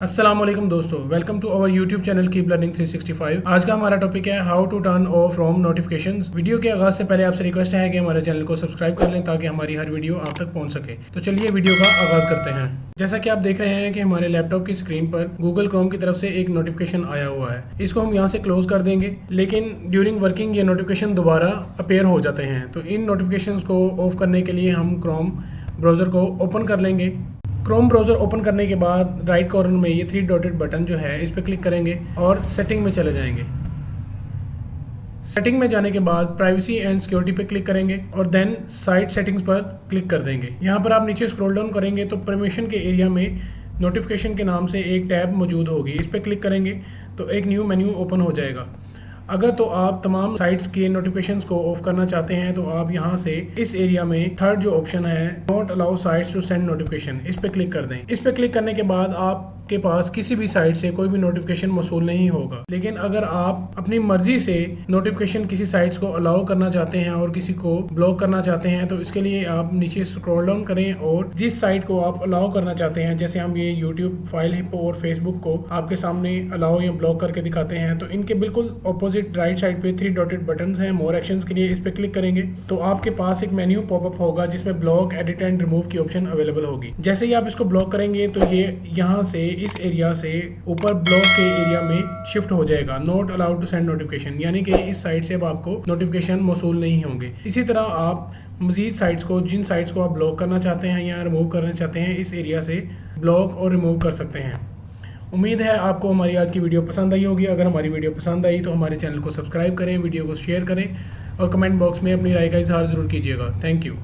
अस्सलाम वालेकुम दोस्तों, welcome to our YouTube channel keep learning 365। आज का हमारा टॉपिक है how to turn off Chrome notifications. Video के आगाज से पहले आपसे रिक्वेस्ट है कि हमारे चैनल को सब्सक्राइब कर लें ताकि हमारी हर वीडियो आप तक पहुंच सके। तो चलिए वीडियो का आगाज करते हैं। जैसा कि आप देख रहे हैं कि हमारे लैपटॉप की स्क्रीन पर गूगल क्रोम की तरफ से एक नोटिफिकेशन आया हुआ है। इसको हम यहाँ से क्लोज कर देंगे, लेकिन ड्यूरिंग वर्किंग ये नोटिफिकेशन दोबारा अपीयर हो जाते हैं। तो इन नोटिफिकेशन को ऑफ करने के लिए हम क्रोम ब्राउज़र को ओपन कर लेंगे। क्रोम ब्राउज़र ओपन करने के बाद राइट कॉर्नर में ये 3 डॉटेड बटन जो है इस पर क्लिक करेंगे और सेटिंग में चले जाएंगे। सेटिंग में जाने के बाद प्राइवेसी एंड सिक्योरिटी पे क्लिक करेंगे और देन साइट सेटिंग्स पर क्लिक कर देंगे। यहाँ पर आप नीचे स्क्रॉल डाउन करेंगे तो परमिशन के एरिया में नोटिफिकेशन के नाम से एक टैब मौजूद होगी। इस पर क्लिक करेंगे तो एक न्यू मेन्यू ओपन हो जाएगा। अगर तो आप तमाम साइट्स के नोटिफिकेशंस को ऑफ करना चाहते हैं तो आप यहाँ से इस एरिया में थर्ड जो ऑप्शन है not allow sites to send notification, इस पे क्लिक कर दें। इस पे क्लिक करने के बाद आपके पास किसी भी साइट से कोई भी नोटिफिकेशन मौसूल नहीं होगा। लेकिन अगर आप अपनी मर्जी से नोटिफिकेशन किसी साइट्स को अलाउ करना चाहते हैं और किसी को ब्लॉक करना चाहते हैं तो इसके लिए आप नीचे स्क्रॉल डाउन करें और जिस साइट को आप अलाउ करना चाहते हैं, जैसे हम ये यूट्यूब, फाइल हिप्पो और फेसबुक को आपके सामने अलाउ या ब्लॉक करके दिखाते हैं, तो इनके बिल्कुल ऑपोजिट राइट साइड पे 3 डॉटेड बटन्स हैं मोर एक्शंस के लिए। इस पे क्लिक करेंगे तो आपके पास एक मेन्यू पॉपअप होगा जिसमें ब्लॉक, एडिट एंड रिमूव की ऑप्शन अवेलेबल होगी। जैसे ही आप इसको ब्लॉक करेंगे तो ये यहाँ से इस एरिया से ऊपर ब्लॉक के एरिया में शिफ्ट हो जाएगा, not allowed to send notification, यानी कि इस साइट से अब आपको नोटिफिकेशन मौसूल नहीं होंगे। इसी तरह आप मजीद साइट्स को, जिन साइट्स को आप ब्लॉक करना चाहते हैं या रिमूव करना चाहते हैं, इस एरिया से ब्लॉक और रिमूव कर सकते हैं। उम्मीद है आपको हमारी आज की वीडियो पसंद आई होगी। अगर हमारी वीडियो पसंद आई तो हमारे चैनल को सब्सक्राइब करें, वीडियो को शेयर करें और कमेंट बॉक्स में अपनी राय का इजहार ज़रूर कीजिएगा। Thank you.